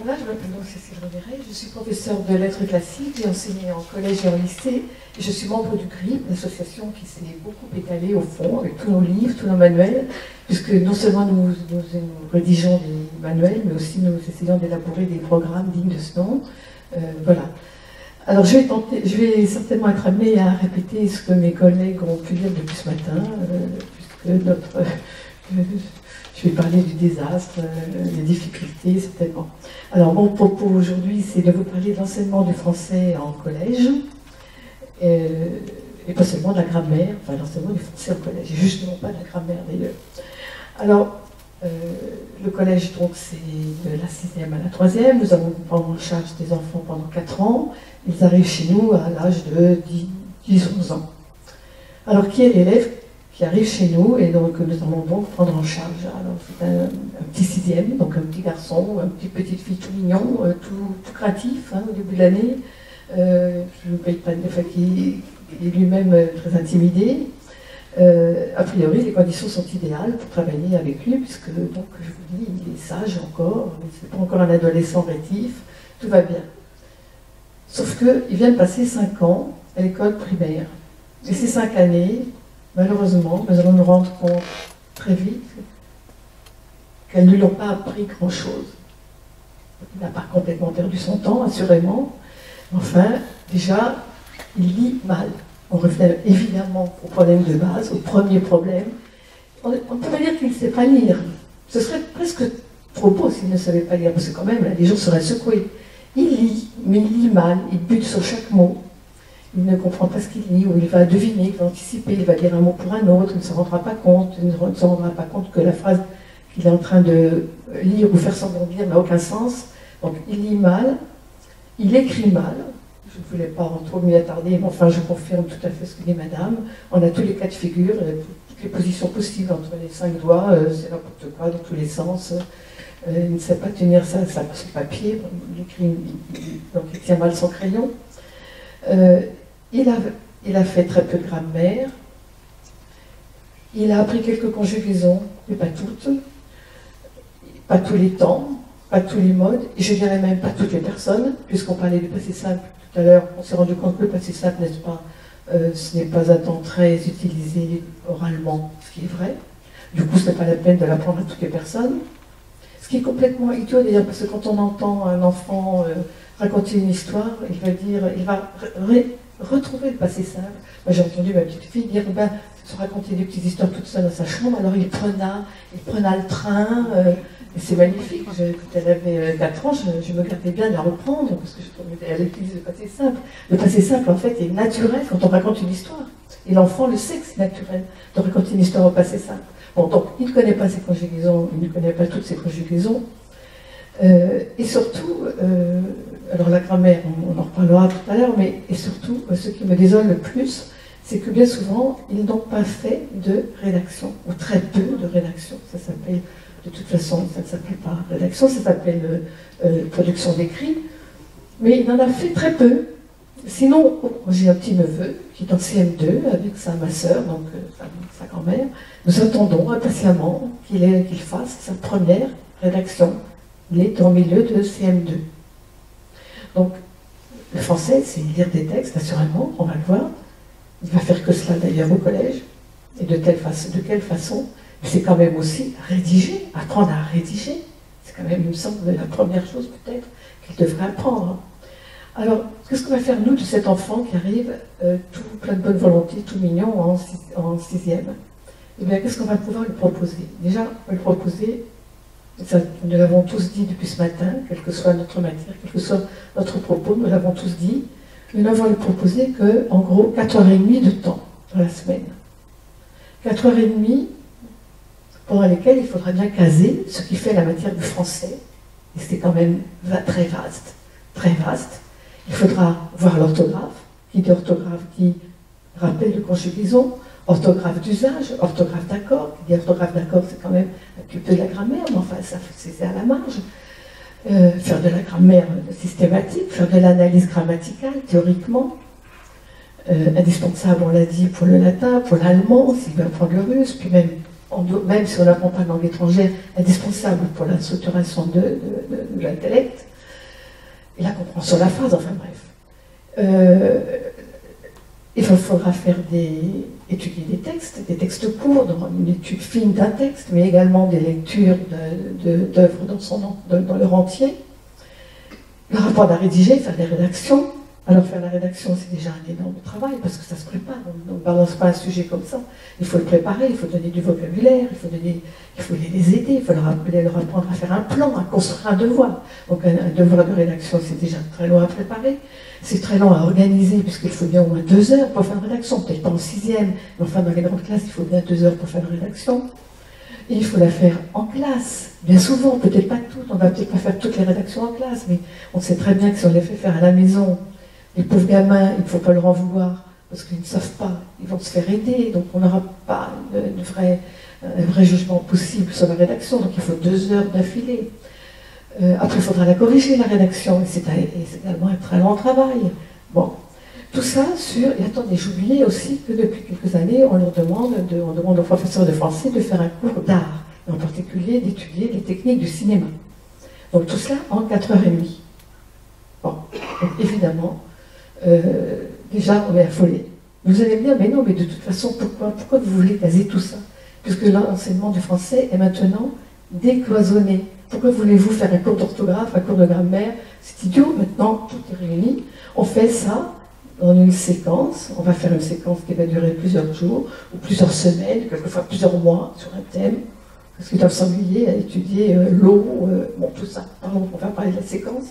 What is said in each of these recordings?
Voilà, je m'appelle donc Cécile Revéret, je suis professeure de lettres classiques, j'ai enseigné en collège et en lycée, et je suis membre du GRIP, l'association qui s'est beaucoup étalée au fond, avec tous nos livres, tous nos manuels, puisque non seulement nous rédigeons des manuels, mais aussi nous essayons d'élaborer des programmes dignes de ce nom. Voilà. Alors je vais certainement être amenée à répéter ce que mes collègues ont pu dire depuis ce matin, puisque je vais parler du désastre, des difficultés, certainement. Alors, mon propos aujourd'hui, c'est de vous parler de l'enseignement du français en collège, et pas seulement de la grammaire, enfin l'enseignement du français en collège, et justement pas de la grammaire d'ailleurs. Alors, le collège, donc, c'est de la 6e à la 3e, nous avons en charge des enfants pendant 4 ans, ils arrivent chez nous à l'âge de 10-11 ans. Alors, qui est l'élève qui arrive chez nous et donc nous allons donc prendre en charge? Alors c'est un petit 6e, donc un petit garçon, une petite fille tout mignon, tout craintif au début de l'année, je ne paye pas de fois qui est lui-même très intimidé. A priori, les conditions sont idéales pour travailler avec lui, puisque donc je vous dis, il est sage encore, c'est pas encore un adolescent rétif, tout va bien. Sauf qu'il vient de passer 5 ans à l'école primaire. Et ces 5 années, malheureusement, nous allons nous rendre compte très vite qu'elles ne lui ont pas appris grand-chose. Il n'a pas complètement perdu son temps, assurément. Enfin, déjà, il lit mal. On revient évidemment au problème de base, au premier problème. On ne peut pas dire qu'il ne sait pas lire. Ce serait presque trop beau s'il ne savait pas lire, parce que quand même, là, les gens seraient secoués. Il lit, mais il lit mal, il bute sur chaque mot. Il ne comprend pas ce qu'il lit, ou il va deviner, il va anticiper, il va dire un mot pour un autre, il ne se rendra pas compte, que la phrase qu'il est en train de lire ou faire semblant de lire n'a aucun sens. Donc il lit mal, il écrit mal. Je ne voulais pas trop m'y attarder, mais enfin je confirme tout à fait ce que dit madame. On a tous les cas de figure, toutes les positions possibles entre les 5 doigts, c'est n'importe quoi, dans tous les sens. Il ne sait pas tenir ça sur papier, donc il tient mal son crayon. Il a fait très peu de grammaire, il a appris quelques conjugaisons, mais pas toutes, pas tous les temps, pas tous les modes, et je dirais même pas toutes les personnes, puisqu'on parlait du passé simple tout à l'heure, on s'est rendu compte que le passé simple, n'est-ce pas, ce n'est pas un temps très utilisé oralement, ce qui est vrai. Du coup, ce n'est pas la peine de l'apprendre à toutes les personnes. Ce qui est complètement idiot d'ailleurs, parce que quand on entend un enfant raconter une histoire, il va retrouver le passé simple. Moi, j'ai entendu ma petite fille dire, se raconter des petites histoires toute seule dans sa chambre, alors il prenait le train, et c'est magnifique. Quand elle avait 4 ans, je me gardais bien de la reprendre, parce que je trouvais qu'elle utilise le passé simple. Le passé simple, en fait, est naturel quand on raconte une histoire. Et l'enfant le sait que c'est naturel de raconter une histoire au passé simple. Bon, donc, il ne connaît pas ses conjugaisons, il ne connaît pas toutes ses conjugaisons. Et surtout, alors la grammaire, on en reparlera tout à l'heure, mais et surtout, ce qui me désole le plus, c'est que bien souvent, ils n'ont pas fait de rédaction, ou très peu de rédaction. Ça s'appelle, de toute façon, ça ne s'appelle pas rédaction, ça s'appelle production d'écrit, mais il en a fait très peu. Sinon, j'ai un petit neveu qui est en CM2 avec ma sœur, donc sa grand-mère. Nous attendons impatiemment qu'il fasse sa première rédaction. Il est en milieu de CM2. Donc, le français, c'est lire des textes, assurément, on va le voir. Il va faire que cela d'ailleurs au collège. Et de quelle façon? Mais c'est quand même aussi rédiger, apprendre à rédiger. C'est quand même, il me semble, la première chose peut-être qu'il devrait apprendre. Alors, qu'est-ce qu'on va faire, nous, de cet enfant qui arrive, tout plein de bonne volonté, tout mignon, en 6e? Eh bien, qu'est-ce qu'on va pouvoir lui proposer? Déjà, on va lui proposer, ça, nous l'avons tous dit depuis ce matin, quelle que soit notre matière, quel que soit notre propos, nous l'avons tous dit, nous n'avons lui proposer que, en gros, 4h30 de temps dans la semaine. 4h30 pendant lesquelles il faudra bien caser ce qui fait la matière du français, et c'est quand même très vaste, très vaste. Il faudra voir l'orthographe, qui dit orthographe, qui rappelle de conjugaison, orthographe d'usage, orthographe d'accord, qui dit orthographe d'accord, c'est quand même un petit peu de la grammaire, mais enfin, c'est à la marge. Faire de la grammaire systématique, faire de l'analyse grammaticale, théoriquement, indispensable, on l'a dit, pour le latin, pour l'allemand, s'il veut apprendre le russe, puis même si on n'apprend pas de langue étrangère, indispensable pour la structuration de l'intellect. et la compréhension de la phrase, enfin bref. Il faudra faire étudier des textes courts, dans une étude fine d'un texte, mais également des lectures d'œuvres dans leur entier. Le rapport à rédiger, faire des rédactions. Alors faire la rédaction, c'est déjà un énorme travail, parce que ça se prépare. On ne balance pas un sujet comme ça. Il faut le préparer, il faut donner du vocabulaire, il faut les aider, il faut leur apprendre à faire un plan, à construire un devoir. Donc un devoir de rédaction, c'est déjà très long à préparer. C'est très long à organiser, puisqu'il faut bien au moins 2 heures pour faire une rédaction. Peut-être pas en 6e, mais enfin dans les grandes classes, il faut bien 2 heures pour faire une rédaction. Et il faut la faire en classe, bien souvent, peut-être pas toutes, on ne va peut-être pas faire toutes les rédactions en classe, mais on sait très bien que si on les fait faire à la maison, les pauvres gamins, il ne faut pas leur en vouloir, parce qu'ils ne savent pas, ils vont se faire aider, donc on n'aura pas un vrai jugement possible sur la rédaction, donc il faut 2 heures d'affilée. Après, il faudra la corriger, la rédaction, et c'est également un très long travail. Bon, tout ça et attendez, j'oubliais aussi que depuis quelques années, on demande aux professeurs de français de faire un cours d'art, et en particulier d'étudier les techniques du cinéma. Donc tout cela en 4h30. Bon, donc évidemment, déjà on est affolé. Vous allez me dire, mais non, mais de toute façon, pourquoi vous voulez caser tout ça? Puisque l'enseignement du français est maintenant décloisonné. Pourquoi voulez-vous faire un cours d'orthographe, un cours de grammaire? C'est idiot, maintenant tout est réuni. On fait ça dans une séquence. On va faire une séquence qui va durer plusieurs jours, ou plusieurs semaines, quelquefois plusieurs mois, sur un thème. Parce qu'ils doivent s'ennuyer à étudier l'eau, bon, tout ça. Pardon, on va parler de la séquence.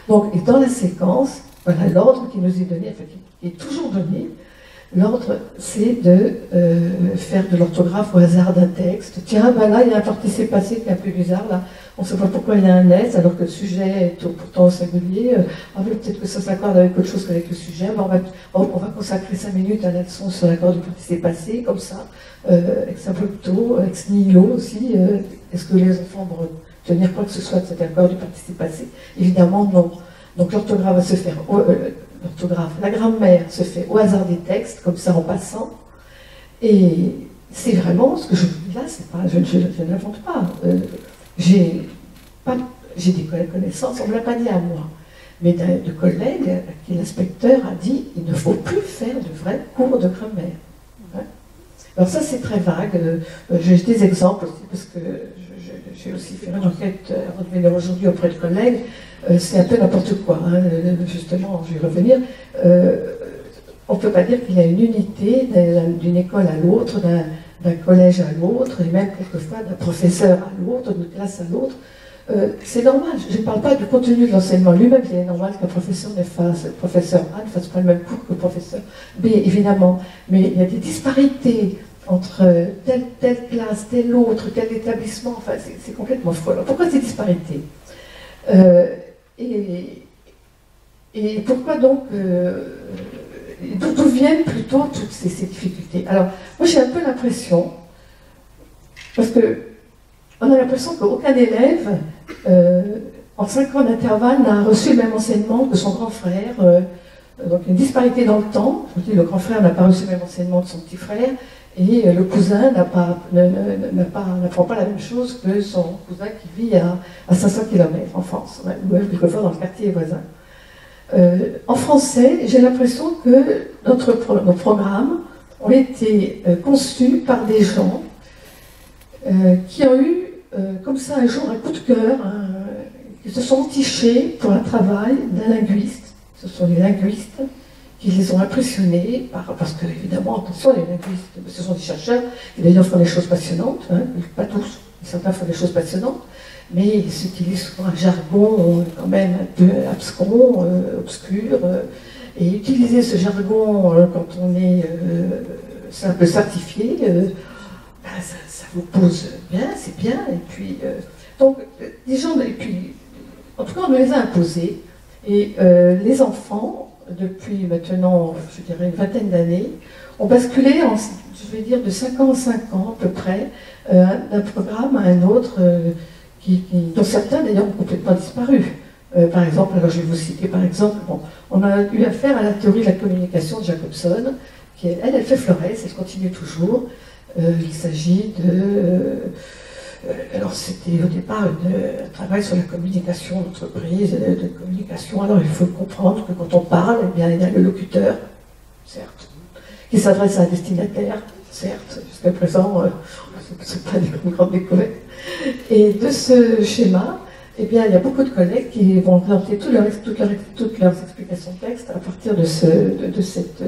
Donc, et dans la séquence, voilà l'ordre qui nous est donné, enfin, qui est toujours donné. L'ordre, c'est de faire de l'orthographe au hasard d'un texte. Tiens, ben là, il y a un participe passé qui est un peu bizarre, là. On ne sait pas pourquoi il y a un S, alors que le sujet est pourtant au singulier. Ah, mais peut-être que ça s'accorde avec autre chose qu'avec le sujet. Ben, on va consacrer 5 minutes à la leçon sur l'accord du participe passé, comme ça. Ex abrupto, ex nihilo aussi. Est-ce que les enfants vont tenir quoi que ce soit de cet accord du participe passé? Évidemment, non. Donc l'orthographe va se faire... la grammaire se fait au hasard des textes, comme ça en passant. Et c'est vraiment ce que je vous dis là, c'est pas, je ne l'invente pas. J'ai des connaissances, on ne me l'a pas dit à moi, mais de collègues à qui l'inspecteur a dit il ne faut plus faire de vrais cours de grammaire. Ouais. Alors ça c'est très vague. J'ai des exemples aussi, parce que j'ai aussi fait une enquête avant de venir aujourd'hui auprès de collègues. C'est un peu n'importe quoi, hein, justement, je vais y revenir. On ne peut pas dire qu'il y a une unité d'une école à l'autre, d'un collège à l'autre, et même quelquefois d'un professeur à l'autre, d'une classe à l'autre. C'est normal, je ne parle pas du contenu de l'enseignement lui-même, il est normal qu'un professeur le professeur A ne fasse pas le même cours que le professeur B, évidemment, mais il y a des disparités entre telle classe, tel autre, tel établissement, enfin c'est complètement fou. Alors pourquoi ces disparités? Et pourquoi donc, d'où viennent plutôt toutes ces difficultés? Alors, moi j'ai un peu l'impression, parce que on a l'impression qu'aucun élève, en 5 ans d'intervalle, n'a reçu le même enseignement que son grand frère. Donc une disparité dans le temps. Je vous dis, le grand frère n'a pas reçu le même enseignement que son petit frère, et le cousin n'apprend pas la même chose que son cousin qui vit à 500 km en France, ou quelquefois dans le quartier voisin. En français, j'ai l'impression que nos programmes ont été conçus par des gens qui ont eu, comme ça, un jour, un coup de cœur, qui se sont entichés pour un travail d'un linguiste. Ce sont les linguistes qui les ont impressionnés, parce que, évidemment, attention, les linguistes, ce sont des chercheurs, qui d'ailleurs font des choses passionnantes, hein, pas tous, certains font des choses passionnantes, mais ils utilisent souvent un jargon quand même un peu abscon, obscur, et utiliser ce jargon quand on est simple certifié, ça vous pose bien, c'est bien, et puis, donc, des gens, et puis, en tout cas, on me les a imposés, et les enfants, depuis maintenant, je dirais, une vingtaine d'années, ont basculé, je vais dire, de 5 ans en 5 ans à peu près, d'un programme à un autre, dont certains d'ailleurs ont complètement disparu. Par exemple, alors je vais vous citer par exemple, bon, on a eu affaire à la théorie de la communication de Jacobson, qui elle fait florès, elle continue toujours. Il s'agit alors c'était au départ un travail sur la communication d'entreprise, de communication. Alors il faut comprendre que quand on parle, eh bien, il y a le locuteur, certes, qui s'adresse à un destinataire, certes, jusqu'à présent, ce n'est pas une grande découverte. Et de ce schéma, eh bien, il y a beaucoup de collègues qui vont présenter toutes leurs explications de texte à partir de cette...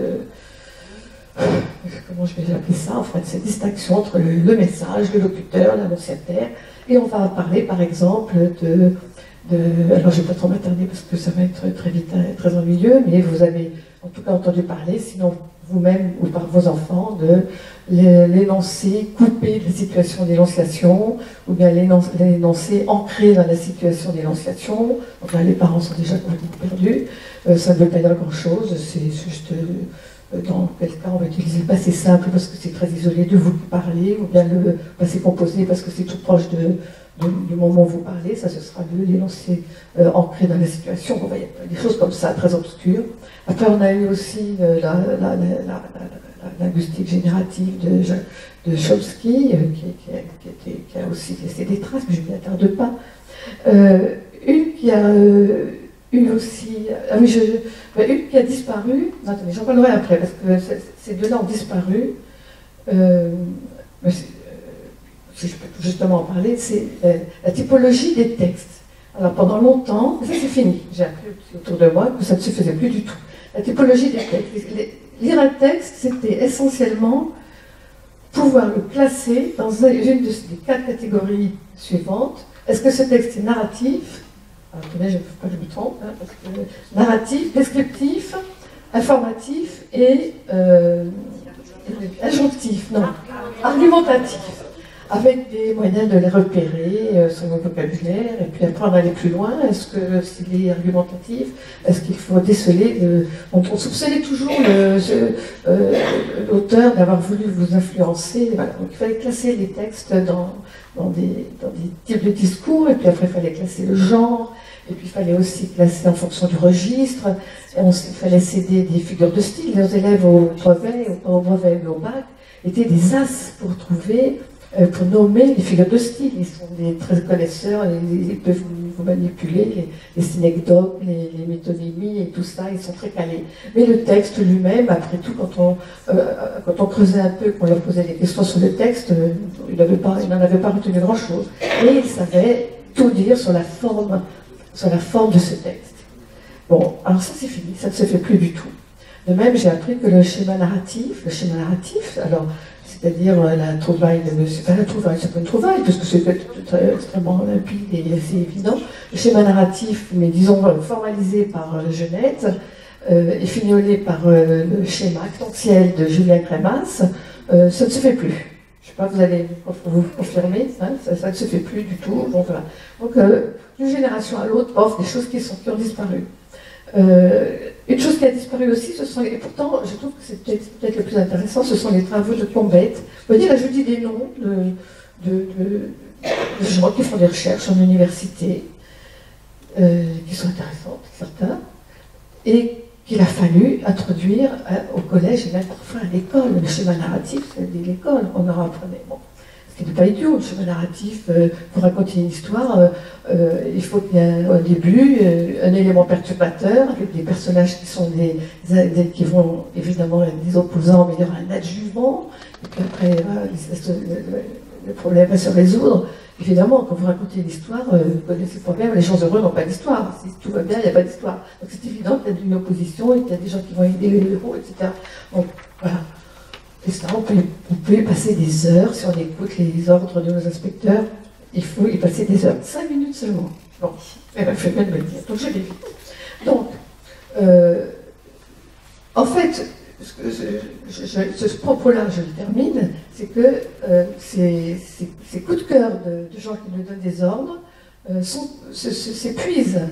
comment je vais appeler ça, enfin, cette distinction entre le message, le locuteur, l'annonciataire. Et on va parler, par exemple, alors je ne vais pas trop m'attarder parce que ça va être très vite très ennuyeux, mais vous avez en tout cas entendu parler, sinon vous-même ou par vos enfants, de l'énoncé coupé de la situation d'énonciation, ou bien l'énoncé ancré dans la situation d'énonciation. Donc là, les parents sont déjà complètement perdus. Ça ne veut pas dire grand-chose, c'est juste dans quel cas on va utiliser le passé simple parce que c'est très isolé de vous qui parlez, ou bien le passé composé parce que c'est tout proche du moment où vous parlez. Ça, ce sera l'énoncé ancré dans la situation. Bon, il y a des choses comme ça, très obscures. Après, on a eu aussi la linguistique générative de Chomsky, qui a aussi laissé des traces, mais je ne m'y attarde pas. Une qui a eu aussi... Ah oui, une qui a disparu... Non, attendez, j'en parlerai après, parce que ces deux-là ont disparu. Si je peux justement en parler, c'est la typologie des textes. Alors, pendant longtemps, ça c'est fini, j'ai appris autour de moi que ça ne se faisait plus du tout. La typologie des textes. Lire un texte, c'était essentiellement pouvoir le classer dans une des 4 catégories suivantes. Est-ce que ce texte est narratif? Alors, attendez, je ne veux pas que je me trompe, hein, parce que narratif, descriptif, informatif et injonctif, non, argumentatif, avec des moyens de les repérer, son vocabulaire, et puis après on aller plus loin. Est-ce que s'il est argumentatif, est-ce qu'il faut déceler on soupçonnait toujours l'auteur d'avoir voulu vous influencer. Voilà. Donc il fallait classer les textes dans des types de discours, et puis après il fallait classer le genre, et puis il fallait aussi classer en fonction du registre, et il fallait céder des figures de style. Les élèves au brevet et au bac étaient des as pour trouver, pour nommer les figures de style. Ils sont des très connaisseurs, ils peuvent vous manipuler, les synecdoques, les métonymies et tout ça, ils sont très calés. Mais le texte lui-même, après tout, quand on creusait un peu, qu'on leur posait des questions sur le texte, il n'en avait pas retenu grand-chose. Et il savait tout dire sur la forme de ce texte. Bon, alors ça c'est fini, ça ne se fait plus du tout. De même, j'ai appris que le schéma narratif, alors, c'est-à-dire la trouvaille de monsieur, pas la trouvaille, c'est pas une trouvaille, parce que c'est extrêmement limpide et assez évident. Le schéma narratif, mais disons formalisé par Genette, et fignolé par le schéma actentiel de Julien Crémas, ça ne se fait plus. Je ne sais pas, vous allez vous confirmer, hein, ça ne se fait plus du tout. Donc, voilà. Donc d'une génération à l'autre, des choses qui ont disparu. Une chose qui a disparu aussi, et pourtant je trouve que c'est peut-être le plus intéressant, ce sont les travaux de Combette. Vous voyez, là je dis des noms de gens qui font des recherches en université, qui sont intéressantes, certains, et qu'il a fallu introduire au collège et même parfois à l'école. Le schéma narratif, c'est l'école, on en apprenait. Bon. Ce qui n'est pas idiot, le schéma narratif, pour raconter une histoire, il faut qu'il y ait au début un élément perturbateur, avec des personnages qui sont qui vont évidemment être des opposants, mais il y aura un adjuvant, et puis après, le problème va se résoudre. Évidemment, quand vous racontez une histoire, vous connaissez le problème, les gens heureux n'ont pas d'histoire. Si tout va bien, il n'y a pas d'histoire. Donc c'est évident qu'il y a une opposition et qu'il y a des gens qui vont aider les héros, etc. Donc voilà. Et ça, on peut y passer des heures si on écoute les ordres de nos inspecteurs. Il faut y passer des heures. 5 minutes seulement. Bon, eh bien, je vais bien me le dire. Donc je l'évite. Donc, en fait, ce propos-là, je le termine, c'est que ces coups de cœur de gens qui nous donnent des ordres s'épuisent.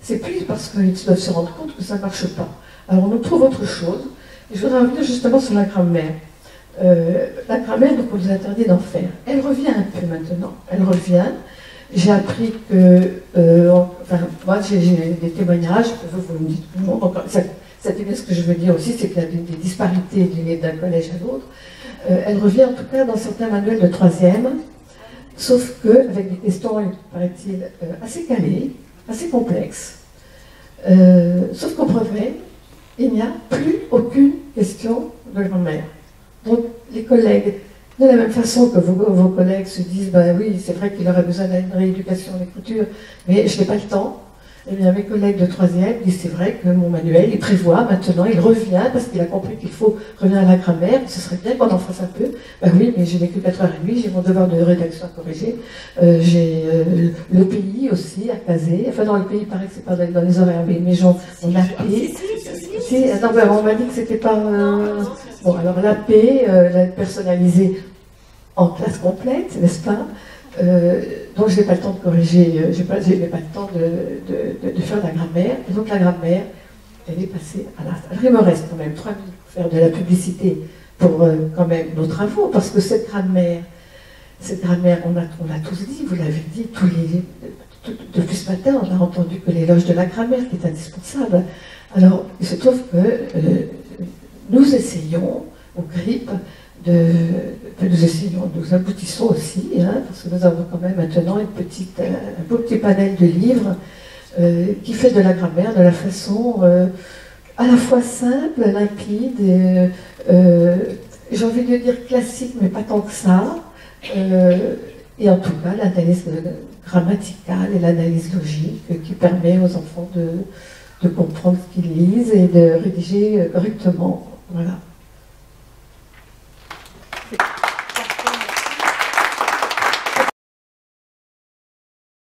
S'épuisent parce qu'ils doivent se rendre compte que ça ne marche pas. Alors on nous trouve autre chose. Et je voudrais revenir justement sur la grammaire. La grammaire, donc on nous interdit d'en faire. Elle revient un peu maintenant. Elle revient. J'ai appris que... moi, j'ai des témoignages, vous me dites non, donc, ça dit bien ce que je veux dire aussi, c'est qu'il y a des disparités d'un collège à l'autre. Elle revient en tout cas dans certains manuels de 3e, sauf qu'avec des questions, il paraît-il, assez calées, assez complexes. Sauf qu'au brevet, il n'y a plus aucune question de grammaire. Donc les collègues, de la même façon que vos collègues se disent, ben oui, c'est vrai qu'il aurait besoin d'une rééducation en écriture, mais je n'ai pas le temps. Eh bien, mes collègues de troisième disent, c'est vrai que mon manuel, il prévoit maintenant, il revient, parce qu'il a compris qu'il faut revenir à la grammaire, ce serait bien qu'on en fasse un peu. Ben oui, mais je n'ai que 4h30, j'ai mon devoir de rédaction à corriger, j'ai le pays aussi à caser, enfin dans le pays, il paraît que c'est pas dans les horaires, mais genre, on a payé. Si, non, ben, on m'a dit que c'était pas... Bon, alors la P, personnalisée en classe complète, n'est-ce pas? Donc je n'ai pas le temps de corriger, je n'ai pas le temps de faire la grammaire. Et donc la grammaire, elle est passée à l'art. Alors il me reste quand même 3 minutes pour faire de la publicité pour quand même nos travaux, parce que cette grammaire, on a tous dit, vous l'avez dit, depuis ce matin, on a entendu que l'éloge de la grammaire qui est indispensable. Alors il se trouve que nous essayons au GRIP nous aboutissons aussi, hein, parce que nous avons quand même maintenant un beau petit panel de livres qui fait de la grammaire de la façon à la fois simple, limpide, et, j'ai envie de dire classique, mais pas tant que ça. Et en tout cas, l'analyse grammaticale et l'analyse logique qui permet aux enfants de comprendre ce qu'ils lisent et de rédiger correctement. Voilà.